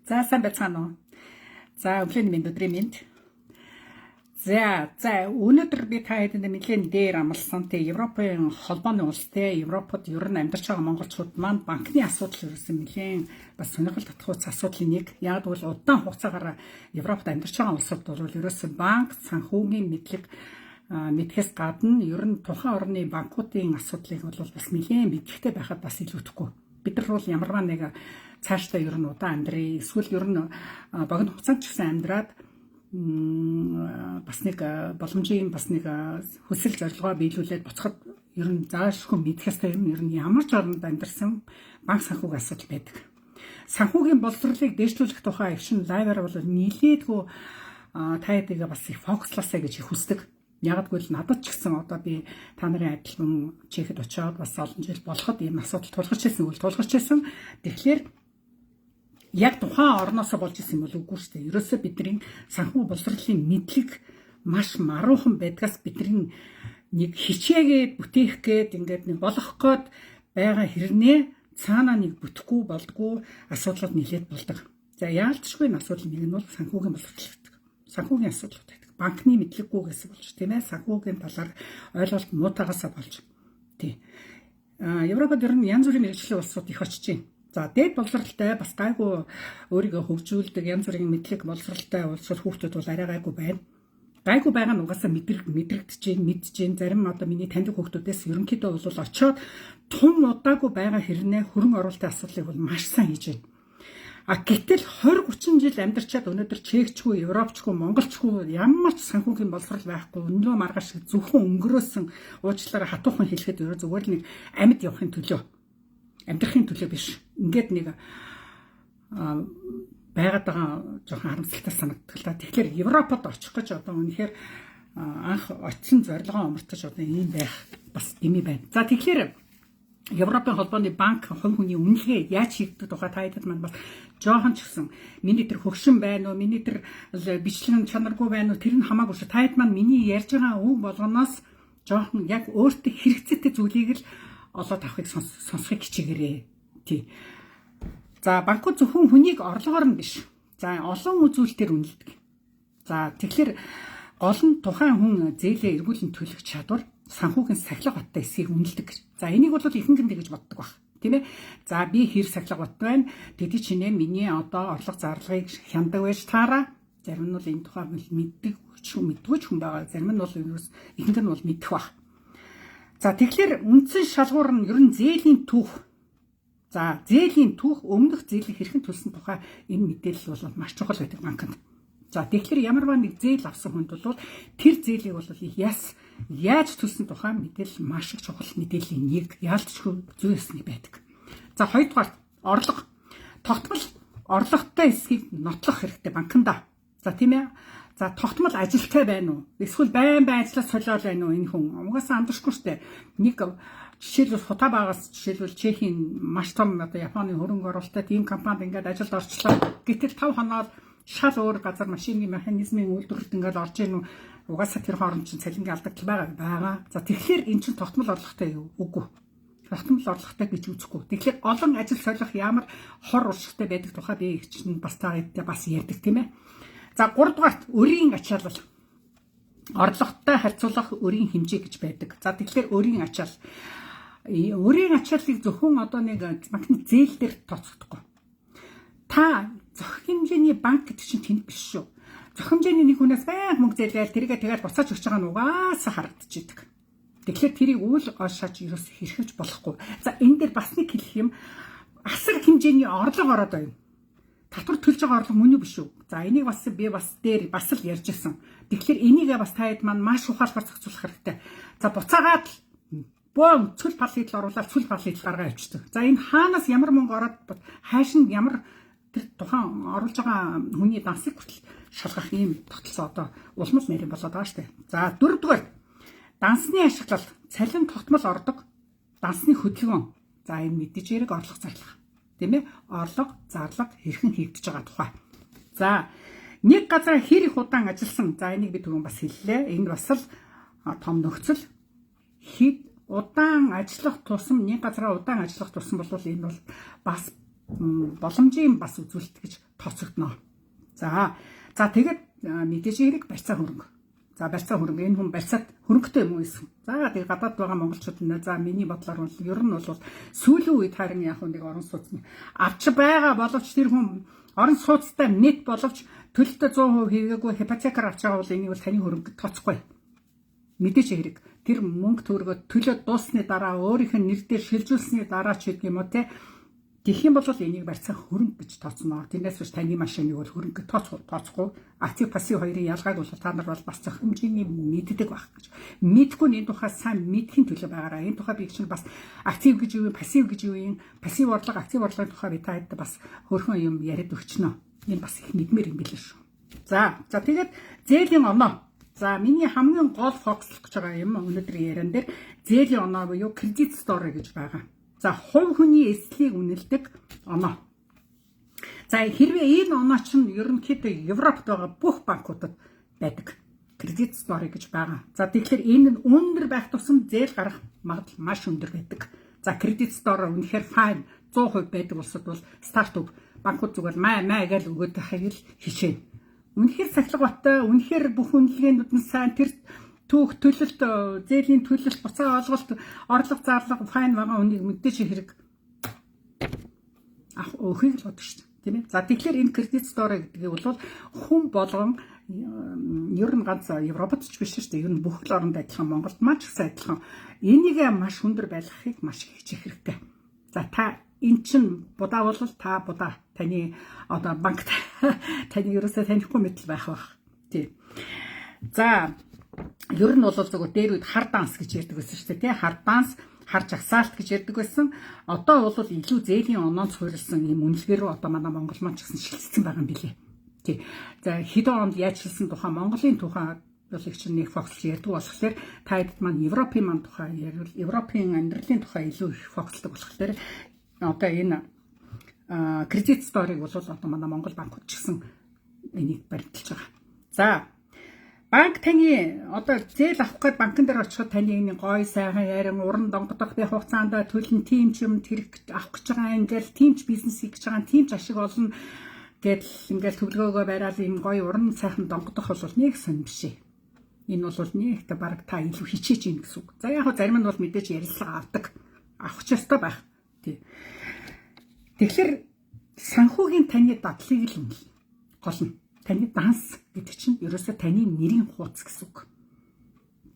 За сайн байцгаана уу. За өглөөний минь өдрийн минь. За өнөөдөр би та хэдэнд нэлээд дээр амласан те Европын холбооны улс те Европод ер нь амьдарч байгаа монголчууд маань банкны асуудал ерөөсөн нэлээд бас сонирхол татах асуудлын нэг. Яг бол удаан хугацаагаар Европод амьдарч байгаа улсууд бол ерөөсөн банк санхүүгийн мэдхээс гадна ер нь тухайн орны банкуудын асуудлыг бол бас нэлээд мэдрэхтэй байхад бас илүүдэхгүй. Бид нар бол ямарваа нэг цаашдаа ер нь удаан амьдрий эсвэл ер нь богино хугацаанд ч гэсэн амьдраад бас нэг боломжийн бас нэг хүсэл зорилгоо биелүүлээд буцахад ер нь заашгүй мэдхэстэй ер нь ямар ч оронд амьдарсан банк санхүүгийн асуудал байдаг. Санхүүгийн боловсролыг дээшлүүлэх тухай өвчин лайваар бол нийлээдгүй таадаг бас их фокусласаа гэж их хүсдэг. Ягдгүй л надад ч гэсэн одоо би та нарын адилхан Чехэд очиод бас олон жил болоход ийм асуудал тулгарч ирсэн. Тэгэхээр яг тухайн орноосоо болж исэн юм бол үгүй шүү дээ. Ерөөсөө бидний санхүү боловсролын мэдлэг маш маруухан байдгаас бидний нэг хичээгээд бүтээх гээд ингээд нэг болох гээд байгаа хэрнээ цаанаа нэг бүтэхгүй болдгоо асуудлууд нэлээд болдог. За яалтчгүй энэ асуудал нэг нь бол санхүүгийн боловсрол гэдэг. Санхүүгийн асуудлууд байдаг. Банкны мэдлэггүйгээс болж тийм ээ санхүүгийн талаар ойлголт муутагаасаа болж. Тий. Европод ер нь янз бүрийн мэргэжлийн улсууд их очиж байна. За дээд боловсралтай бас гайгүй өөрийгөө хөгжүүлдэг янз бүрийн мэдлэг боловсралтай улсууд хүүхдүүд бол арай гайгүй байна. Гайгүй байгаа нь угаасаа мэдж जैन зарим одоо миний таньдаг хүүхдүүдээс ерөнхийдөө бол очиод тун удаагүй байгаа хэрнээ хөрөнгө оруулалтын асуудлыг бол маш сайн хийж байна. Гэтэл 20-30 жил амьдарчаад өнөөдөр чекчгүй, европчгүй, монголчгүй ямар ч санхүүгийн боловсрал байхгүй өнөө маргааш зөвхөн өнгөрөөсөн уучлаараа хатуухан хэлэхэд зүгээр нэг амьд явахын төлөө амьдрахын төлөө биш. Ингээд нэг байгаад байгаа жоохон харамсалтай санагддаг л да. Тэгэхээр Европод очих гэж одоо үнэхээр анх очисон зорилгоо омартаж одоо ийм байх бас дэмий байна. За тэгэхээр Европын холбооны банк хувь хүний үнэлгээ яаж хийгддэг тухай та хэд маань бас жоохон ч гэсэн миний тэр хөгшин байна уу, миний тэр бичлэн чанаргүй байна уу тэр нь хамаагүй шүү. Та хэд маань миний ярьж байгаа үг болгоноос жоохон яг өөртөө хэрэгцээтэй зүйлийг л олоод авахыг сонсохыг хичээгээрэй. Тий. За банкуд зөвхөн хүнийг орлогоор нь биш. За олон үзүүлэлтээр үнэлдэг. За тэгэхээр гол нь тухайн хүн зээлээ эргүүлэн төлөх чадвар санхүүгийн сахилга баттай эсхийг үнэлдэг. За энийг бол ихэнх нь тэгж боддог баг. Тийм ээ. За би хэр сахилга бат байна. Тэди чинээ миний одоо орлого зарлагыг хяндаг байж таараа. Зарим нь бол энэ тухай мэддэггүй хүн байгаа. Зарим нь бол ихэнх нь бол мэдэх баг. За тэгэхээр үндсэн шалгуур нь ер нь зээлийн түүх. За зээлийн түүх өмнөх зээлийг хэрхэн төлсөн тухай энэ мэдээлэл бол маш чухал байдаг банкнд. За тэгэхээр ямарваа нэг зээл авсан хүнд бол тэр зээлийг бол яаж төлсөн тухай мэдээлэл маш их чухал мэдээллийн нэг яалтчгүй зүйсний байдаг. За хоёрдугаар орлого. Тогтмол орлоготой эсхийг нотлох хэрэгтэй банкнда. За тийм ээ. За тогтмол ажилтай байна уу? Эсвэл байн ажлаас солиол байна уу энэ хүн? Угаасаа андуушгүй штэ. Нэг жишээлбэл Футабагаас жишээлбэл Чехийн маш том одоо Японы хөрөнгө оруулалттай тийм компанид ингээд ажилд орчлоо. Гэтэл 5 хоноод шал өөр газар машины механизмын үйлдвэрлэлд ингээд орж ийн үү? Угаасаа тэр хооронд чинь цалингийн алдагдал байгаа. За тэгэхээр эн чинь тогтмол орлоготой юу? Үгүй. Тогтмол орлоготой гэж үзэхгүй. Тэгэхээр олон ажил солих ямар хор уршигтай байдаг тухай би чинь бас таатай бас ярьдаг тийм ээ. За 3 дугаарт өрийн ачаалал. Орлоготой харьцуулах өрийн хэмжээ гэж байдаг. За тэгэхээр өрийн ачаал. Өрийн ачааллыг зөвхөн одоо нэг банкны зээл дээр тооцохдохгүй. Та зохих хэмжээний банк гэдэг чинь тэнд биш шүү. Зохих хэмжээний нэг хүнээс байнга мөнгө зээлээл тэрийгээ тэгээд буцааж өгч байгаа нь угаасаа харагдчихэйдэг. Тэгэхээр тэрийг үл гашааж ерөөс хэрхэж болохгүй. За энэ дээр бас нэг хэлэх юм асар хэмжээний орлого ороод байна. Татвар төлж байгаа орлого мөн үү биш үү? За энийг бас би дээр бас л ярьж ирсэн. Тэгэхээр энийгээ бас та хэд маань маш ухаалгаар зохицуулах хэрэгтэй. За буцаагаад боо цөл пал хийдэл оруулаад цөл пал хийдэл гаргаа авчдаг. За энэ хаанаас ямар мөнгө ороод хааш нь ямар тэр тухайн оруулж байгаа хүний дансыг хүртэл шалгах ийм тогтолцоо одоо улмал нэрийн болоод байгаа штэ. За 4 дугаар дансны ашиглал цалин тогтмол ордог дансны хөдөлгөөн. За энэ мэдээж хэрэг орлого зарлах. Тийм ээ? Орлого, зарлага хэрхэн хийгдэж байгаа тухай. За нэг газар хэр их удаан ажилласан. За энийг би түрүүн бас хэллээ. Энэ бас л том нөхцөл. Хэд удаан ажиллах тусам нэг газараа удаан ажиллах тусам бол энэ бол бас боломжийн бас үзүүлэлт гэж тооцогдно. За тэгээд мэдээж хэрэг барьцаа хөрөнгө. За барьцаа хөрөнгө энэ хүн барьцаад хөрөнгөтэй юм уу гэсэн. За тэгээд гадаад байгаа монголчууд нэ за миний бодлоор бол ер нь бол сүүлийн үед харин яг нэг орон сууцны авч байгаа боловч тэр хүн орон сууцтай мэд боловч төлөлтөө 100% хийгээгүй хипотекаар авч байгаа бол энийг бол таны хөрөнгө тооцохгүй. Мэдээж хэрэг тэр мөнгө төгрөгөө төлөө дуусны дараа өөрийнх нь нэр дээр шилжүүлсний дараа ч гэдэг юм уу те тэгэх юм бол энийг барьцаа хөрөнгө гэж тооцно. Тэрнээс биш таны машиныг бол хөрөнгө тооцохгүй. Актив пассив хоёрын ялгааг бол та нар бол бас зөх хэмжээний мэддэг байх гэж. Мэдгүй энэ тухай сайн мэдхийн төлөө байгаараа. Энэ тухай би чинь бас актив гэж юу юм, пассив гэж юу юм, пассив орлого, актив орлогын тухай би та хэд бас хөрхөн юм яриад өгчнө. Энэ бас их мэдмээр юм билээ шүү. За тэгээд зээлийн оноо. За миний хамгийн гол фокуслох гэж байгаа юм өнөөдрийн яриан дээр зээлийн оноо буюу кредит стори гэж байгаа. За хувь хүний эслийг үнэлдэг оноо. За хэрвээ энэ оноо чинь ерөнхийдөө Европт байгаа бүх банкудад байдаг кредит стори гэж байгаа. За тэгэхээр энэ нь өндөр байх тусам зээл гарах магадлал маш өндөр байдаг. За кредит стори үнэхээр fine 100% байдаг улсад бол стартап банкуд зүгээр маа гэж өгөөд байхыг л хичээнэ. Үнэхээр сахилгатай, үнэхээр бүх үнэлгээнүүд нь сайн тэр түүх төлөлт зээлийн төлөлт буцаа олголт орлого зарлага файн байгаа үнийг мэдээж хэрэг өөхийг л бодож шүү дээ тийм ээ. За тэгэхээр энэ кредит стори гэдгийг бол хүн болгон ер нь ганц Европод ч биш шүү дээ. Ер нь бүх л оронд адилхан Монголд маш их адилхан энийг маш өндөр байлгахыг маш хичээх хэрэгтэй. За та эн чин будаа бол та будаа таны одоо банкт таны ерөөсөө танихгүй мэтэл байх бах. Тийм. За ер нь бол зөвхөн дээр үед хар данс гэж ярьдаг байсан шүү дээ тий. Хар данс, хар жагсаалт гэж ярьдаг байсан. Одоо бол илүү зээлийн оноонд суурилсан юм үнэлгээр рүү одоо манай Монгол маань ч гэсэн шилжсэн байгаа юм билээ. Тий. За хэдэн онд яаж шилжсэн тухай Монголын тухай бол их чинь нэг фокус ярьдаг болохоор та хэд маань Европын маань тухай ярил Европын амьдралын тухай илүү их фокуслдаг болохоор одоо энэ кредит сториг бол одоо манай Монгол банкуд ч гэсэн энийг баримталж байгаа. За банк таны одоо зээл авах гээд банкн дээр очиход таны энэ гой сайхан ярин уран донгодох би хугацаанд төлн тийм ч юм тэр авах гэж байгаа ингээл тийм ч бизнес хийж байгаа тийм ч ашиг олно гэдэл ингээл төлөвлөгөөгөө бариад ийм гой уран сайхан донгодох бол нэг сон биш ээ. Энэ бол нэгтэй баг та илүү хичээж ийн гэсэн үг. За яг зарим нь бол мэдээж ярилцлага авдаг. Авах ч ёстой байх. Тэгэхээр санхүүгийн таны дадлыг л үнэлнэ. Гол нь таны данс гэдэг чинь ерөөсөө таны нэрийн хуудас гэсэн үг.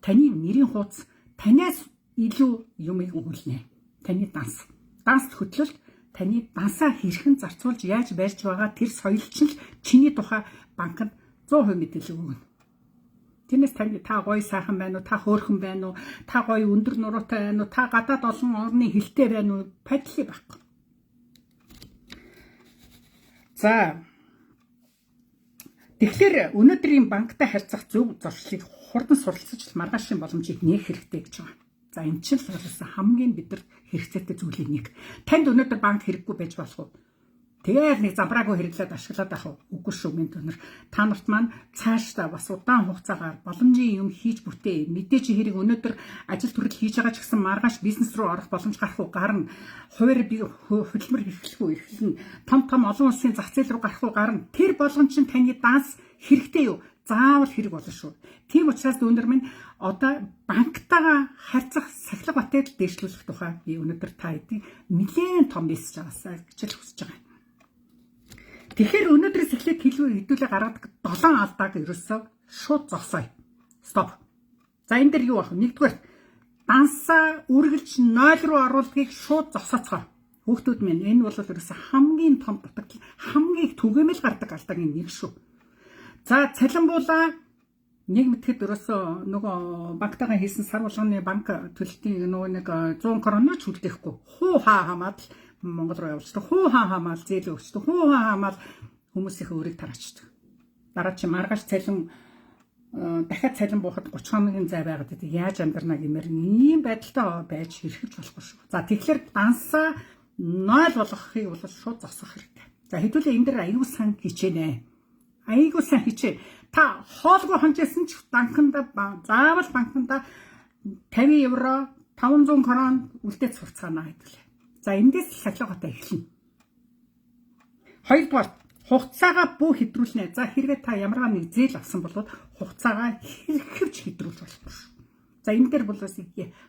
Таны нэрийн хуудас танаас илүү юмыг өгүүлнэ. Таны данс. Данс хөтлөлт таны дансаа хэрхэн зарцуулж яаж барьж байгаа тэр соёлч нь чиний тухай банкнд 100% мэдээлэл өгнө. Тэрнээс та гоё сайхан байна уу, та хөөрхөн байна уу, та гоё өндөр нуруутай байна уу, та гадаад олон орны хэлтэй байна уу, падли байхгүй. За тэгэхээр өнөөдрийн банктай харьцах зөв зуршлыг хурдан суралцаж маргаашийн боломжийг нээх хэрэгтэй гэж байгаа. За энэ ч л хамгийн бидэнд хэрэгцээтэй зүйлийн нэг. Танд өнөөдөр банк хэрэггүй байж болох уу? Тэгээд нэг замбраагүй хэрэглээд ашиглаад авах үгүй шүү минь төнөр. Та нарт маань цаашдаа бас удаан хугацаагаар боломжийн юм хийж бүтээ. Мэдээж хэрэг өнөөдөр ажил төрөл хийж байгаа ч гэсэн маргааш бизнес руу орох боломж гарах уу гарна. Хуваар би хөдөлмөр эрхлэх үү эрхлэн. Том олон улсын зах зээл рүү гарах уу гарна. Тэр болгон чинь таны данс хэрэгтэй юу? Заавал хэрэг болно шүү. Тийм учраас өнөөдөр минь одоо банктайгаа харьцах сахилга батал дэвшлүүлэх тухай би өнөөдөр та хэдийн нэлээд том мессеж аваасаа гэж л хүсэж байгаа. Тэгэхээр өнөөдрөөс эхлээд хэлдүүлээ гаргадаг 7 алдааг ерөөсөө шууд зогсооё. Стоп. За энэ дэр юу ах вэ? Нэгдүгээр дансаа үргэлж 0 руу оруулдгийг шууд зогсооцгоо. Хүүхдүүд минь энэ бол ерөөсөө хамгийн том дутагдал, хамгийн түгээмэл гардаг алдагийн нэг шүү. За цалинбуулаа нэг мэтгэд ерөөсөө нөгөө банктайгаа хийсэн сар болгоны банк төлөлтийн нөгөө нэг 100 кроноч үлдээхгүй. Хуу хаа хамаад Монгол руу явуулчихдаг. Хуу хаа хамаал зээл өгчдөг. Хуу хаа хамаал хүмүүсийн өөрийг тараачдаг. Дараа чи маргааш цалин дахиад цалин буухад 30 хоногийн зай байгаад байдаг. Яаж амьдрна гэмээр ийм байдалтай байж хэрхэж болохгүй шүү. За тэгэхээр дансаа 0 болгохыг бол шууд зогсоох хэрэгтэй. За хэдүүлээ энэ дэр аюу сан хичээнэ. Аюу сан хичээ. Та хоолгүй хонжсэн ч банкнда заавал банкнда 50 евро 500 крон үлдээц сурцгаана хэдүүлээ. За эндээс сахилгатай эхэлнэ. Хоёрдугаар Хугацаагаа бүү хэдрүүлнэ. За хэрвээ та ямарваа нэг зээл авсан бол хугацаагаа хэрхэвч хэдрүүлж болохгүй шүү. За энэ дээр бол бас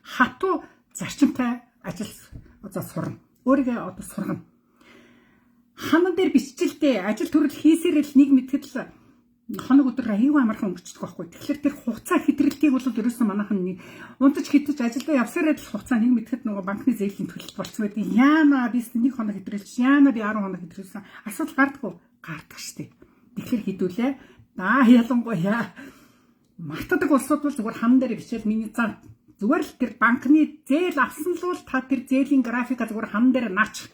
хатуу зарчимтай ажил сурна. Өөрийгөө одоо сургана. Ханан дээр бичжилтэй ажил төрөл хийсээрэл нэг мэтгэл хоног өдөр аюу амархан өнгөрчдөг байхгүй. Тэгэхээр тэр хугацаа хэтрэлтийг бол ерөөсөн манайхан унтаж хитэж ажилдаа явсараа л хугацаа нэг мэтгэд нөгөө банкны зээлийн төлөлт болцсон байдаг. Яана би нэг хоног хэтрүүлж, яана би 10 хоног хэтрүүлсэн. Асуудал гардаггүй. Гардаг штеп. Тэгэхээр хідүүлээ. Ялангуяа мартадаг улсууд бол зүгээр хан дээр бичээл миний зам зүгээр л тэр банкны зээл авсан л бол та тэр зээлийн графика зүгээр хан дээр наач.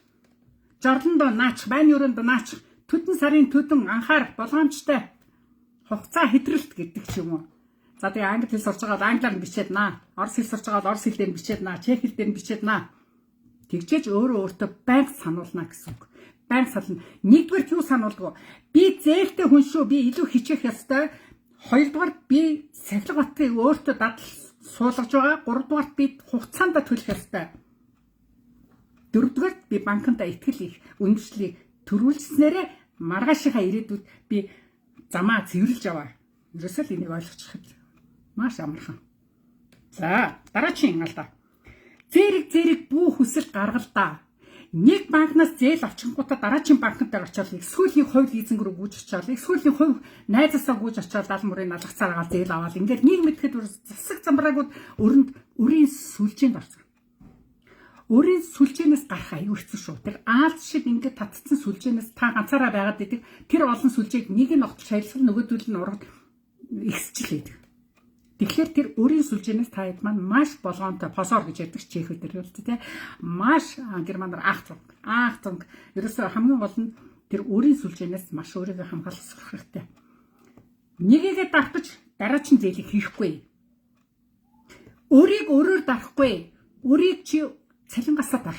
Жорлондоо наач, байны өрөөнд наач. Төдөн сарын төдөн анхаар болгоомжтой хугацаа хэтрэлт гэдэг ч юм уу. За тэгээ англи хэл сурч байгаа англиар бичээд наа. Орос хэл сурч байгаа орос хэлээр бичээд наа. Чех хэлээр бичээд наа. Тэгжээж өөртөө байнга сануулна гэсэн үг. Байнга сална. Нэгдүгээр юу сануулдаг вэ? Би зээлтэй хүн шүү. Би илүү хичээх ёстой. Хоёрдугаар би сахилга батыг өөртөө дадал суулгаж байгаа. Гуравдугаар би хугацаанд төлөх ёстой. Дөрөвдүгээр би банкнда итгэл их үнэмшлийг төрүүлснээрээ маргаашийнхаа ирээдүйд би замаа цэвэрлж аваа. Ерөөсөө л энийг ойлгочих маш амархан. За, дараагийн алдаа. Зэрэг бүү хүсэл гаргалдаа. Нэг банкнаас зээл авчихгуудаа дараагийн банкнд очиод эсвэл нэг хувь лизинг рүү гүйж очиод эсвэл нэг хувь найзаасаа гүйж очиод 70 мөрийн налгацаараа зээл аваад ингээд нэг мэтгэд засаг замбраагууд өрийн сүлжээнд орсон. Өрийн сүлжээнээс гарах аюу хэцүү шүү. Тэр аалт шиг ингээд татцсан сүлжээнээс та ганцаараа байгаад идэг. Тэр олон сүлжээг нэг нь огт шайлсал нөгөөдөл нь урагд ихсчлээд. Тэгэхээр тэр өрийн сүлжээнээс та хэд маань маш болгоомтой посоор гэж яддаг чехүүд тэр үл тэ маш германаар Achtung ерөөсөө хамгийн гол нь тэр өрийн сүлжээнээс маш өөрийгөө хамгаалах хэрэгтэй. Нэгийгээ давтаж дараа чинь зээлийг хийхгүй. Өрийг өрөөр дарахгүй. Өрийг чи цалингасаа дар.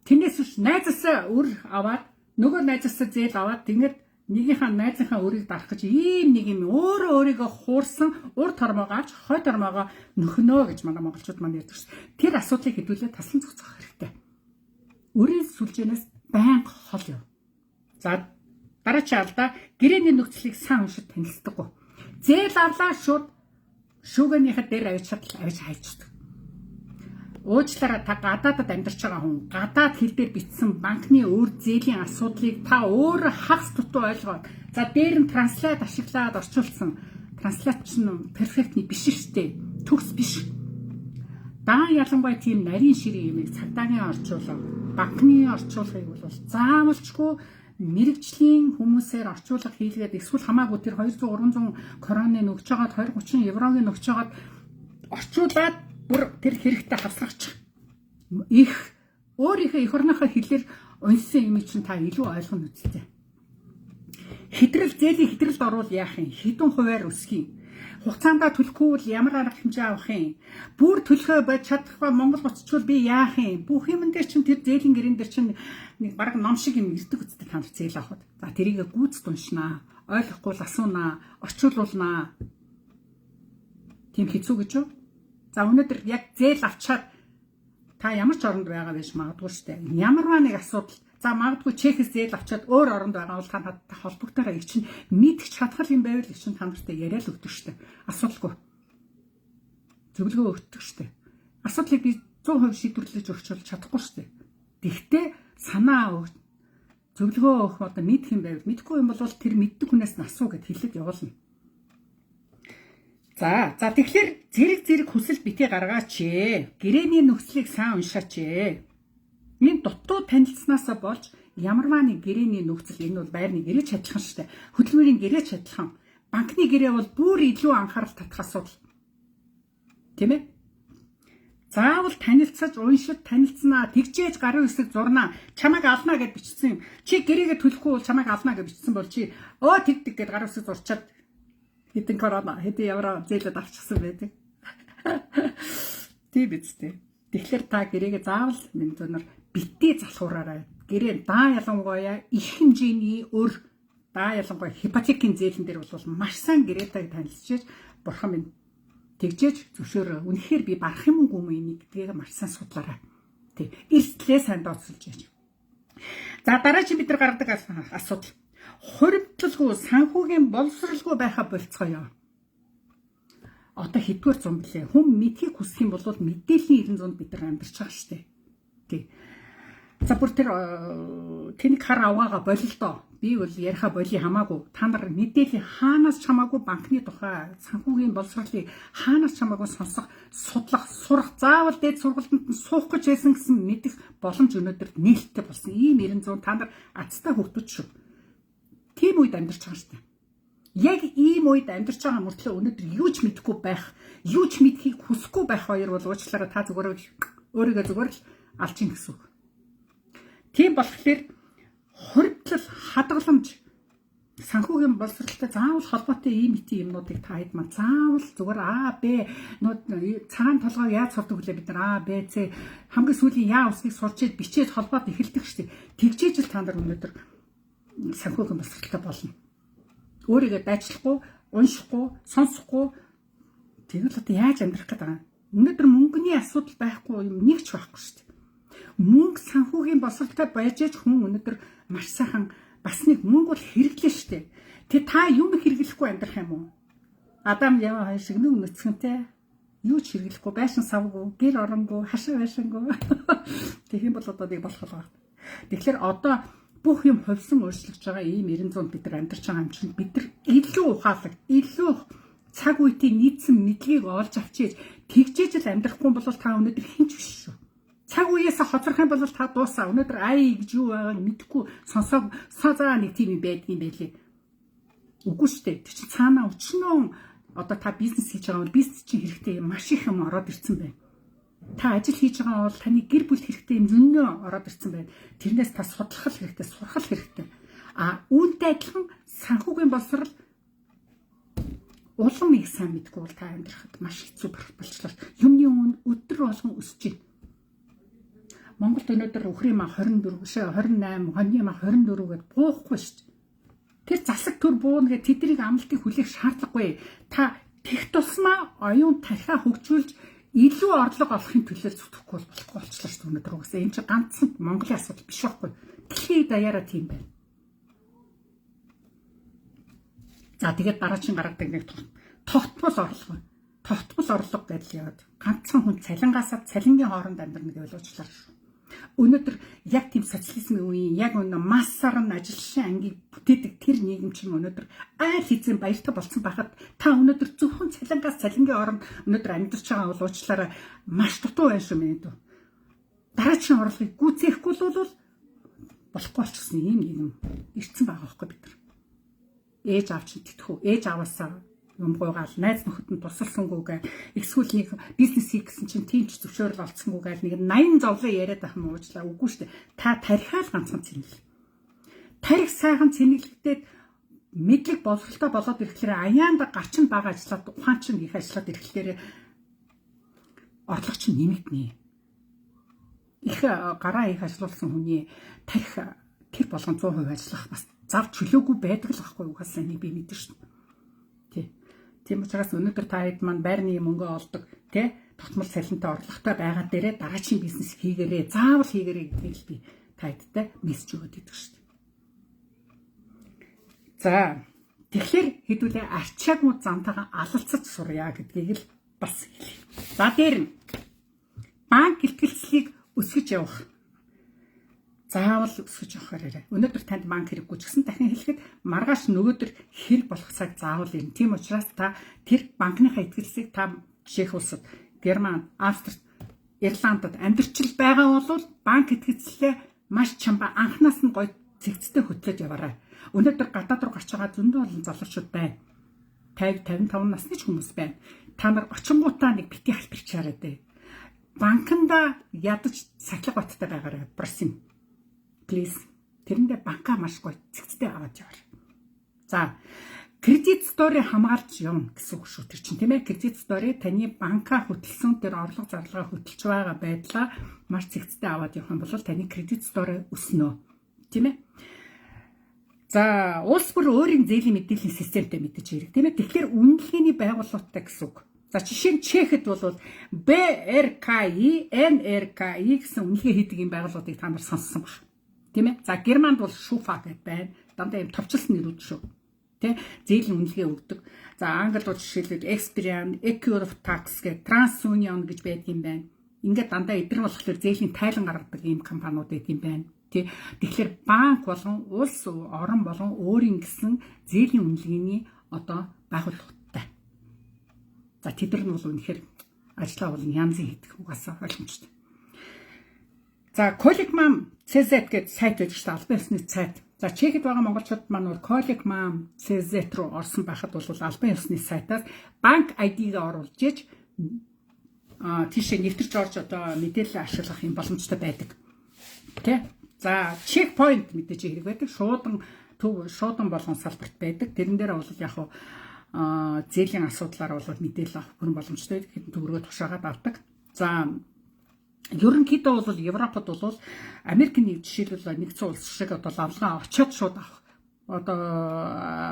Тэрнээс биш найзаасаа өр аваад нөгөө найзаасаа зээл аваад тэгээд нэгийнхаа найзынхаа өрийг дарах гэж ийм нэг юм өөрийгөө хуурсан ур тормоог авч хой тормоогоо нөхнөө гэж манай монголчууд маань ярьдаг ш. Тэр асуудлыг хэдүүлээ таслан зогсоох хэрэгтэй. Өрийн сүлжээнээс байнга хол яв. За дараачийн алдаа гэрээний нөхцөлийг сайн уншиж танилцдаггүй. Зээл авлаа шууд шүүгэнийхээ дээр авч хайчдаг. Уучлаарай та гадаадад амьдарч байгаа хүн гадаад хэл дээр бичсэн банкны өөр зээлийн асуудлыг та өөрөө хагас дутуу ойлгоод за дээр нь транслейт ашиглаад орчуулсан транслейт нь перфектний биш штэ төгс биш. Даа ялангуяа тийм нарийн ширээ юмыг цагдаагийн орчуулга банкны орчуулгыг бол заавалчгүй мэрэгжлийн хүмүүсээр орчуулга хийлгээд эсвэл хамаагүй тэр 200 300 короны нөгж байгаад 20 30 еврогийн нөгж байгаад орчуулад бүр тэр хэрэгтэй хавсгаач их өөрийнхөө эх орныхоо хэлээр унсан юм чинь та илүү ойлгоно үстэй. Хэдрэл зээлийн хэдрэлд орвол яах юм? Хэдэн хувиар өсөх юм? Хугацаанд төлөхгүй бол ямар арга хэмжээ авах юм? Бүр төлөхөө байж чадахгүй Монгол буцчихвол би яах юм? Бүх юм дээр чинь тэр зээлийн гэрэн дээр чинь нэг бараг ном шиг юм ирдэг үстэй та нар зээл авахд. За тэрийг гүйцэд уншнаа, ойлгохгүй л асуунаа, орчуулуулнаа. Тийм хэцүү гэж юу? За өнөөдөр яг зээл авчаад та ямар ч оронд байгаа байж магадгүй шүү дээ. Ямарваа нэг асуудал. За магадгүй Чехээс зээл авчаад өөр оронд байгаа бол та надтай холбогдороо их чинь мэдчих чадхал юм байвал их чинь та нартай яриад өгдөг шүү дээ. Асуудалгүй. Зөвлөгөө өгдөг шүү дээ. Асуудлыг би 100% шийдвэрлэж өгч бол чадахгүй шүү дээ. Тэгтээ санаа өгч зөвлөгөө өгөх одоо мэдэх юм байвал мэдхгүй юм бол тэр мэддэг хүнээс нь асуу гэд хэлээд явуулна. За тэгэхээр зэрэг хүсэл битгий гаргаач ээ. Гэрээний нөхцөлийг сайн уншаач ээ. Энэ дутуу танилцснаасаа болж ямарваа нэг гэрээний нөхцөл энэ бол байрны гэрээч адилхан шүү дээ. Хөдөлмөрийн гэрээч адилхан. Банкны гэрээ бол бүр илүү анхаарал татах асуудал. Тийм ээ? Заавал танилцаж уншиж танилцнаа. Тэгжээж гарын үсэг зурнаа. Чамайг алнаа гэж бичсэн юм. Чи гэрээгээ төлөхгүй бол чамайг алнаа гэж бичсэн бол чи тэгдэг гэж гарын үсэг зурчаад хэдэн корона хэдэн евро зээлэд авчихсан байдаг. Тийм үстэй. Тэгэхээр та гэрээгээ заавал минь зөвнөр битээ залхуураарай. Гэрээ даа ялангуяа их хэмжээний даа ялангуяа хипотекийн зээлэн дээр бол маш сайн гэрээтэй танилцчихж бурхан минь тэгжээж зөвшөөрөө. Үнэхээр би барах юм уу энийг гэдгийг маш сайн судлаарай. Тий. Эрсдлээ сайн дооцолж яаж. За дараагийн бид нар гаргадаг асуудал. Хуримтлалгүй санхүүгийн боловсралгүй байхаа болцгоё. Одоо хэдгээр зам блэ? Хүн мэдхийг хүсэх юм бол мэдээллийн 90 зуунд бид нар амьдарч байгаа шүү дээ. Тий. За бүр тэр тэнийг хар аваагаа болилдоо. Би бол яриха боли хамаагүй. Та нар мэдээллийн хаанаас ч хамаагүй банкны тухай санхүүгийн боловсролыг хаанаас ч хамаагүй сонсох, судлах, сурах, заавал дээд сургалтанд нь суух гэж байсан гэсэн мэдэх боломж өнөөдөр нээлттэй болсон. Ийм 90 зуун та нар азтай хөвгдөж шүү. Тийм үед амьдарч байгаа шүү дээ. Яг ийм үед амьдарч байгаа мөртлөө өнөөдөр юу ч мэдэхгүй байх, юу ч мэдхийг хүсэхгүй байх хоёр бол уучлаарай та зүгээр өөрийгөө зүгээр л алж ийн гэсэн үг. Тийм болохоор хуримтлал, хадгаламж, санхүүгийн боловсролтой заавал холбоотой ийм юмнуудыг та хэд маань заавал зүгээр А, Б цагаан толгой яаж сурдаг вүлээ бид нар А, Б, С хамгийн сүүлийн яа усныг сурчээд бичээд холбоод эхэлдэг шүү дээ. Тэгжээж л та нар өнөөдөр санхүүгийн боловсролтой болно. Өөрийгөө дайчлахгүй, уншихгүй, сонсохгүй тэгэл одоо яаж амьдрах гэдэг юм. Өнөөдөр мөнгөний асуудал байхгүй юм нэг ч байхгүй шүү дээ. Мөнгө санхүүгийн боловсролтой байж хүн өнөөдөр маш сайхан бас нэг мөнгө бол хэрэглэн шүү дээ. Тэ та юм хэрэглэхгүй амьдрах юм уу? Адам Ява хоёр шиг нүг нүцгэнтэй юу ч хэрэглэхгүй, байшин савгүй, гэр оронгүй, хашаа байшингүй. Тэгэх юм бол одоо нэг болох байгаа. Тэгэхээр одоо бүх юм хувьсан өөрчлөгдөж байгаа ийм 90 зуунд бид нар амьдарч байгаа юм чинь бид нар илүү ухаалаг, илүү цаг үеийн нийцсэн мэдлэгийг олж авчиж тэгжээж л амьдрахгүй бол та өнөөдөр хинч биш шүү. Цаг үеэс хоцрох юм бол та дуусаа. Өнөөдөр ай гэж юу байгааг мэдэхгүй сонсоог сазаа нэг тийм юм байдгийн байлээ. Үгүй шүү дээ. Тэр чинь цаанаа өчнөө одоо та бизнес хийж байгаа бол бизнес чинь хэрэгтэй юм маш их юм ороод ирсэн байна. Та ажил хийж байгаа бол таны гэр бүл хэрэгтэй юм зөндөө ороод ирсэн байна. Тэрнээс та судлах хэрэгтэй, сурах хэрэгтэй. А үүнтэй адилхан санхүүгийн боловсрол улам их сайн мэдгүй бол та амьдрахад маш хэцүү болчихлоо. Юмны үн өдөр болгон өсөж байна. Монголд өнөөдөр өхрийн маа 24, 28, хоньны маа 24 гэдээ буухгүй шүү дээ. Тэр засаг төр буuna гэж тэднийг амлалтыг хүлээх шаардлагагүй. Та тех тусмаа оюун тархиа хөгжүүлж илүү орлого олохын төлөө зүтгэхгүй болохгүй болчихлоо шүү дээ өнөөдөр угаасаа. Энэ чинь ганцхан Монголын асуудал биш байхгүй. Дэлхийн даяараа тийм байна. За тэгээд дараагийн гаргадаг нэг тогтмол орлого. Тогтмол орлого гэдэл яваад ганцхан хүн цалингаасаа цалингийн хооронд амьдрна гэж ойлгочлаа шүү. Өнөөдөр яг тийм социализмын үеийн яг өнөө массаар нь ажилчны ангийг бүтээдэг тэр нийгэм чинь өнөөдөр айл хэзээ баяртай болсон байхад та өнөөдөр зөвхөн цалингаас цалингийн оронд өнөөдөр амьдарч байгаа бол уучлаарай маш дутуу байна шүү минь дөө. Дараагийн орлогыг гүйцээхгүй л болохгүй болчихсон юм нийгэм ирсэн байгаа байхгүй бид нар. Ээж аав чинь тэтгэв. Ээж аваасаа юм гуйгаал найз нөхөд нь тусалсангүйгээ эсвэл нэг бизнес хийх гэсэн чинь тийм ч зөвшөөрөл олцсонгүйгээл нэг 80 зовлон яриад байх юм уучлаа үгүй шүү дээ. Та тархиал ганцхан цэнэл. Тарих сайхан цэнэглэгдээд мэдлэг боловсралтай болоод ирэхлээр аяанда гарчин бага ажиллаад ухаан чинь их ажиллаад ирэхлээр орлого чинь нэмэгдэнэ. Их гараа их ажиллуулсан хүний тарих тэр болгон 100% ажиллах бас зав чөлөөгүй байдаг л байхгүй юу хасаа нэг би мэдэн шүү дээ. Тийм учраас өнөөдөр та хэд маань байрны мөнгө олдог тий тогтмол цалинтай орлоготой байгаа дээрээ дараагийн бизнес хийгээрээ заавал хийгээрээ гэдгийг л би та хэдтэй мессеж өгöd идэг шүү дээ. За тэгэхээр хэдүүлээ арчаагүй зантайгаа алалцаж сурья гэдгийг л бас хэлье. За дээр нь банк ихтгэлцлийг өсгөж явах. Заавал өсгөж явах хэрэгтэй. Өнөөдөр танд банк хэрэггүй ч гэсэн дахин хэлэхэд маргааш нөгөөдөр хэрэг болох цаг заавал юм. Тийм учраас та тэр банкныхаа ихтгэлцлийг та жишээх улсад Герман, Австрид, Ирландд амьдрчил байгаа бол банк ихтгэлцлээ маш чамба анханаас нь гоё цэгцтэй хөтлөж яваарай. Өнөөдөр гадаад руу гарч байгаа зөндөө олон залуучууд байна. 50, 55 насны ч хүмүүс байна. Та нар очингуудаа нэг бити халбирчаарай дээ. Банкнда ядаж сахилга баттай байгаарай. Бросин. Please. Тэрэндээ банка маш гоё цэгцтэй аваад яваарай. За, кредит стори хамгаалж юм гэсэн үг шүү. Тэр чинь тийм ээ. Кредит стори таны банка хөтөлсөн тэр орлого зарлага хөтөлж байгаа байдлаа маш цэгцтэй аваад явах юм бол таны кредит стори өснө. Тийм ээ. За, улс бүр өөрийн зээлийн мэдээллийн системтэй мэдээж хэрэг. Тийм ээ. Тэгэхээр үнэлгээний байгууллагатай гэсэн үг. За жишээ нь Чехэд бол BRKI, NRKI гэсэн үнэлгээ хийдэг юм байгууллагыг та нар сонссон баг. Тийм ээ. За Германд бол Schufa гэдэг байна. Дандаа юм товчлсон нэрүүд шүү. Тэ зээлийн үнэлгээ өгдөг. За Англид бол жишээлбэл Experian, Equifax гэх TransUnion гэж байдгийн байна. Ингээд дандаа эдгээр болохоор зээлийн тайлан гаргадаг ийм компаниуд байдгийн байна. Тэ тэгэхээр банк болон улс орон болон өөрийн гэсэн зээлийн үнэлгээний одоо байгууллагатай. За тэд нар бол үнэхээр ажлаа бол янзын хийдэг угаасаа ойлгомжтой. За Colligman CZ гэдэг сайт байдаг шүү дээ. Албан ёсны сайт. За Чехэд байгаа монголчууд маань бол Colligman CZ руу орсон байхад бол албан ёсны сайтаас банк ID-г оруулж иж тийшээ нэвтэрч орж одоо мэдээлэл ашиглах юм боломжтой байдаг. Тэ? За checkpoint мэдээж хэрэг байдаг. Шуудан болгон салбарт байдаг. Тэрэн дээр бол яг зээлийн асуудлаар бол мэдээлэл авах бүрэн боломжтой. Хэдэн төгрөгөө тушаагаад авдаг. За ерөнхийдөө бол Европод бол Америкийн жишээлбэл нэгдсэн улс шиг одоо лавлгаа очиод шууд авах. Одоо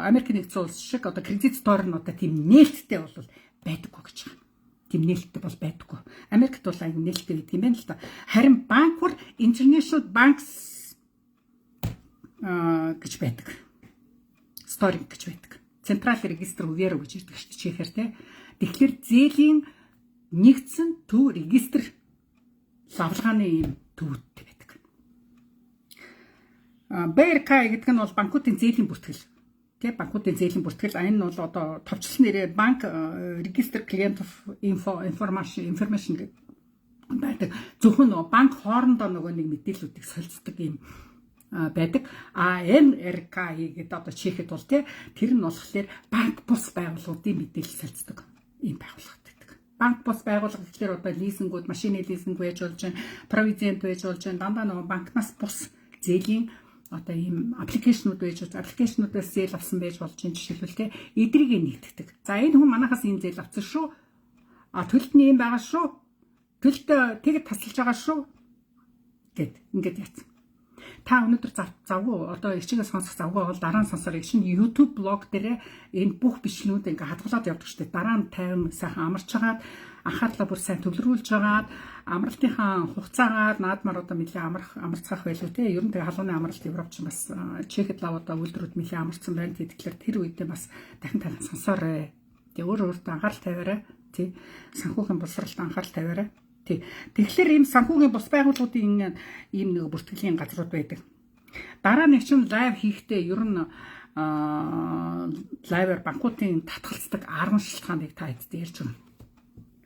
Америкийн нэгдсэн улс шиг одоо кредит стор нь одоо тийм нээлттэй бол байдаггүй гэж байна. Тийм нээлттэй бол байдаггүй. Америкт бол аяг нээлттэй гэдэг юм байна л да. Харин банкур International Banks гэж байдаг. Storing гэж байдаг. Централ регистр үеэр гэж ирдэг шүү дээ чихээр те. Тэгэхээр зээлийн нэгдсэн төв регистр лавлгааны юм төвөдтэй байдаг. BRK гэдэг нь бол банкуудын зээлийн бүртгэл. Тэ банкуудын зээлийн бүртгэл энэ нь бол одоо товчлон нэрээр банк register client of information гэдэг байдаг. Зөвхөн банк хоорондоо нөгөө нэг мэдээллүүдийг солилцдог юм байдаг. NRK гэдэг одоо чихэд бол тэр нь болохоор банк бус байгууллагуудын мэдээлэл солилцдог юм байгууллага. Банк бус байгууллага гэхэлэр одоо лизингүүд, машины лизинг байж болж байна, провизент байж болж байна. Дандаа нөгөө банкнаас бус зээлийн одоо ийм аппликейшнуд байж болж, аппликейшнуудаас зээл авсан байж болж байна жишээлбэл те. Эдрийг нэгтгэдэг. За энэ хүн манахаас ийм зээл авсан шүү. Төлөлт нь ийм байгаа шүү. Төлөлтөө тэгэд тасалж байгаа шүү. Гэт ингээд яцсан. Та өнөөдөр завгүй одоо ичигээ сонсох завгүй бол дараа нь сонсороо чинь YouTube блог дээр энэ бүх бичлэгүүд ингээ хадгалаад явдаг шүү дээ. Дараа нь тайван сайхан амарч хагаад анхаарлаа бүр сайн төвлөрүүлж хагаад амралтынхаа хугацаагаар наадмаар одоо нэлээ амарцгаах байлгүй те. Ер нь тэгээ халууны амралт Европч бас Чехэд лавда үйлдвэрүүд нэлээ амарцсан байна. Тэгэхээр тэр үедээ бас дахин сонсоорой. Тэгээ өөртөө анхаарал тавиарай. Тий. Санхүүгийн боловсролд анхаарал тавиарай. Тэгэхээр ийм санхүүгийн бус байгууллагуудын ийм нэг бүртгэлийн газрууд байдаг. Дараа нь чинь лайв хийхдээ ер нь лайвер банкуудын татгалздаг 10 шалтгааныг та хэдд ярьж байна.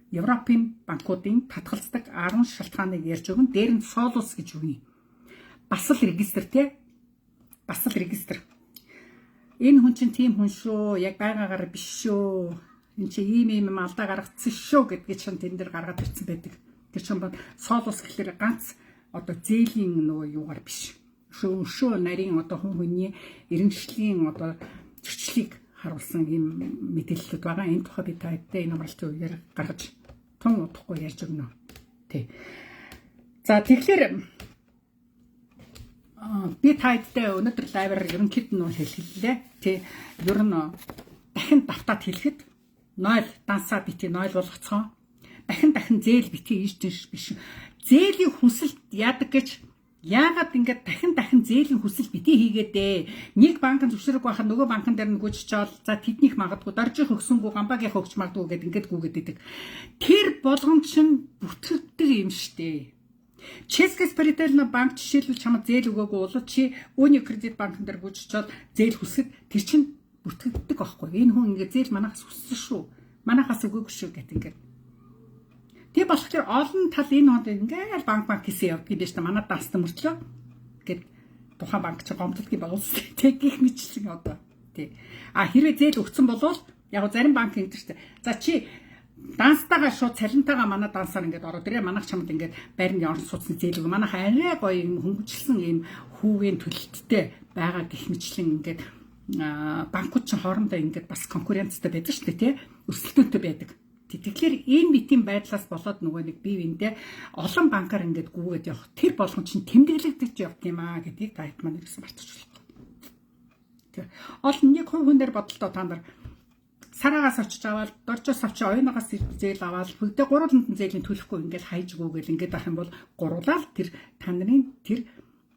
Европын банкуудын татгалздаг 10 шалтгааныг ярьж өгөн. Дээр нь Solus гэж үгний. Басал регистр те. Басал регистр. Энэ хүн чинь тийм хүн шүү. Яг байгаагаар биш шүү. Энд чи ийм алдаа гаргацсан шүү гэдгийг чинь тэн дээр гаргаад ирсэн байдаг. Тэр чинь Solus гэхэлэр ганц одоо зээлийн нөгөө юугаар биш. Шөө нарийн одоо хүний иргэншлийн одоо зөрчлийг харуулсан ийм мэдээлэлүүд байгаа. Энэ тухай би та хэдтэй энэ амралтын үеэр гаргаж тун удахгүй ярьж өгнө. Тий. За тэгэхээр би та хэдтэй өнөөдөр лайваар ерөнхийд нь хэллээ. Тий. Ер нь дахин давтаад хэлэхэд 0 дансаа бити 0 болгоцгоо. Дахин зээл бити ийж биш. Зээлийн хүсэлт яадаг гэж яагаад ингээд дахин зээлийн хүсэлт бити хийгээд нэг банкнд зөвшөөрөг байхад нөгөө банкн дээр нь гүйччихвэл за тэднийх магадгүй доржих өгсөнгүү гамбагийнх өгч магадгүй гэдэг ингээд гүгээд идэг. Тэр болгоомж нь бүтгэдэг юм штэ. Ческэс Парителна банк жишээлбэл чамд зээл өгөөгүй бол чи өөний кредит банкн дээр гүйччихвэл зээл хүсэхэд тэр чинь бүтгэдэг байхгүй. Энэ хүн ингээд зээл манахаас хүссэн шүү. Манахаас өгөөгүй шүү гэдэг ингээд. Тэг болохоор олон тал энэ хонд ингээл банк хийсэн явдаг юм байна шүү дээ. Манай дастай мөртлөө гэд тухайн банк ч гомдлтгийн байгуулсан. Тэг гих мэтлэн одоо. Тий. Хэрвээ зээл өгсөн болвол яг зарим банк ингэдэг шүү дээ. За чи данстайгаа шууд цалинтайгаа манай дансаар ингээд ороод ирээ. Манайх чамд ингээд байрны орон сууцны зээл өгөө. Манайх арай гоё юм хөнгөжлсөн юм хүүгийн төлөлттэй байгаа гих мэтлэн ингээд банкуд ч хоорондоо ингээд бас конкуренцтэй байдаг шүү дээ, тий. Өрсөлдөөнтэй байдаг. Тэгэхээр энэ битийн байдлаас болоод нөгөө нэг бие биендээ олон банкар ингээд гүгээд явах тэр болгон чинь тэмдэглэгдэж явах юм аа гэдгийг та хэд маань ирсэн мартчихлаа. Тэр олон нэг хүн дээр бодолтой та нар сараагаас очиж аваад доржоос авчи оюунаас зээл аваад бүгдээ гурван зээлийн төлөхгүй ингээд хайж гүгээл ингээд ах юм бол гуруулаад тэр та нарын тэр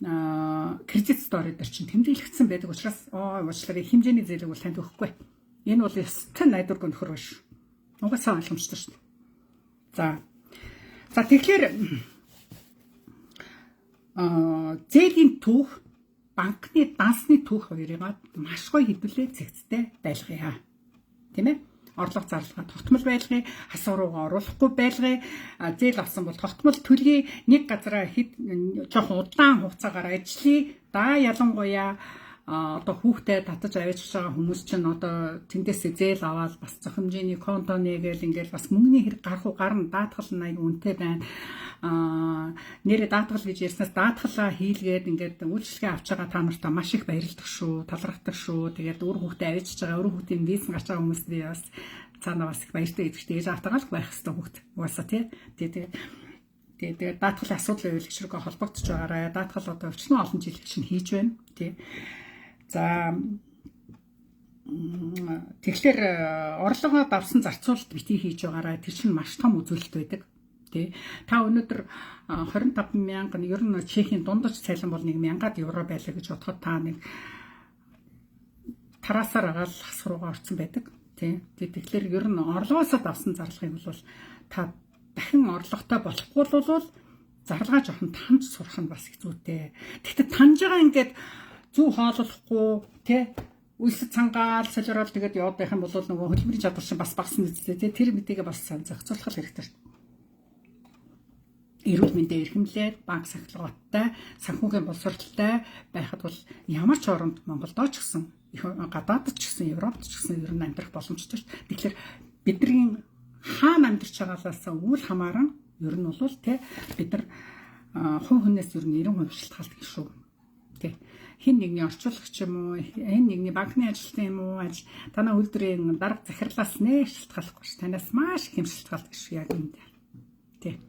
кредит стори дээр чинь тэмдэглэгдсэн байдаг учраас уучлаарай хэмжээний зээлийг бол танд өгөхгүй. Энэ бол ёстой найдваргүй нөхөр биш. Угаасаа ойлгомжтой шүү дээ. За тэгэхээр зээлийн түүх, банкны дансны түүх хоёрыг маш гоё хэвлэлээ зэгцтэй байлгая. Тийм ээ? Орлого зарлага тогтмол байлгая, хасуу руугаа оруулахгүй байлгая. Зээл авсан бол тогтмол төлье, нэг газараа жоохон удаан хугацаагаар ажиллая. Ялангуяа одоо хүүхдэд татаж авчиж байгаа хүмүүс чинь одоо тэндээсээ зээл аваад бас зах хэмжээний конто нэгээл ингээл бас мөнгөний хэрэг гарах уу гарна, даатгал нь аяг үнэтэй байна. Нэрээ даатгал гэж ярьснаас даатгалаа хийлгээд ингээд үйлчлэгээ авч байгаа та нартай маш их баярлагдах шүү, талархдаг шүү. Тэгээд өөр хүүхдэд авчиж байгаа, өөр хүүхдийн виз гарч байгаа хүмүүст би бас цаанаа бас их баяртай идэвчтэй ээж автагаал байх хэвээр хүүхд. Угаасаа тий. Тэгээд даатгалын асуудал үйл хэрэг холбогдож байгаарай. Даатгал одоо өчнөө олон жил чинь хийж байна. Тий. За тэгэхээр орлогоо давсан зарцуулалт битгий хийж байгаарай. Тэр чинь маш том үзүүлэлт байдаг. Тэ. Та өнөөдөр 25,000 ер нь Чехийн дундаж цалин бол 1,000 евро байлаа гэж бодоход та нэг тараасаар агаал хасруугаа орсон байдаг. Тэ. Тэгэхээр ер нь орлогоосоо давсан зарлагыг бол та дахин орлоготой болохгүй бол зарлагаа жоохон таньж сурах нь бас их зүйтэй. Тэгэхдээ таньж байгаа ингээд зүү хооллохгүй тий үлсэд цангаал солиорол тэгээд яваад байх юм бол нөгөө хөдөлмөрийн чадвар чинь бас багасна үстэй тий тэр мэдээгээ бас зохицуулах хэрэгтэй шүү дээ. Эрүүл мэндийн эрхэмлээд банк сахилгаатай санхүүгийн боловсролтой байхад бол ямар ч оронд Монголд ч гэсэн гадаадд ч гэсэн Европт ч гэсэн ер нь амьдрах боломжтой шүү дээ. Тэгэхээр бидний хаана амьдарч байгаагаас үл хамааран ер нь бол тий бид нар хувь хүнээс ер нь 90% шалтгаалдаг шүү. Тий хин нэгний орчуулагч юм уу, энэ нэгний банкны ажилтан юм уу, танаа үйлдвэрийн дарга захирлаас нэ шалтгаалахгүй ш. Танаас маш их юм шалтгаалдаг шүү яг энэ. Тий.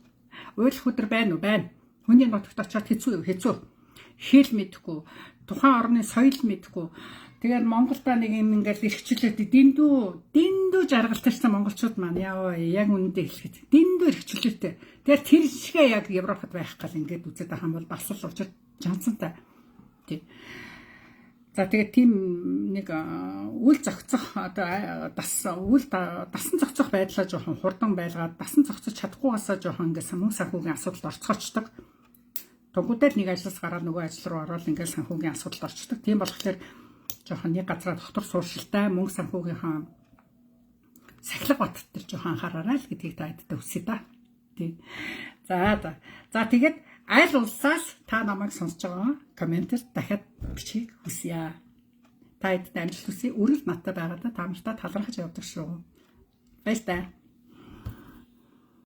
Ойлгох өдөр байна уу? Байна. Хүний нутагт очиод хэцүү. Хэл мэдэхгүй, тухайн орны соёл мэдэхгүй. Тэгээд Монголда нэг юм ингээл эрхчлээд дэндүү жаргалтай ч монголчууд маань яа яг үнэндээ хэлэхэд дэндүү эрхчлээтэй. Тэгээд тэр шигээ яг Европод байх гал ингээд үзээд байгаа юм бол бас л учир жанцантай. Тий. За тэгээд тийм нэг үйл зохицох одоо дасан зохицох байдлаа жоохон хурдан байлгаад дасан зохицож чадахгүйгаасаа жоохон ингээд мөнгө санхүүгийн асуудалд орцгоочдөг. Тугуудад нэг ажлаас гараад нөгөө ажил руу ороод ингээд санхүүгийн асуудалд орчдөг. Тийм болохоор жоохон нэг газараа дотор сууршилтай мөнгө санхүүгийнхаа сахилга бат дээр жоохон анхаараарай л гэдгийг таадтай хүсье да. Тий. За тэгээд аль улсаас та намайг сонсож байгаа комментээр дахиад бичгийг хүсье. Та эдд амжилт хүсье. Үргэлж надтай байгаад та нартай талархаж явдаг шүү. Баярлалаа.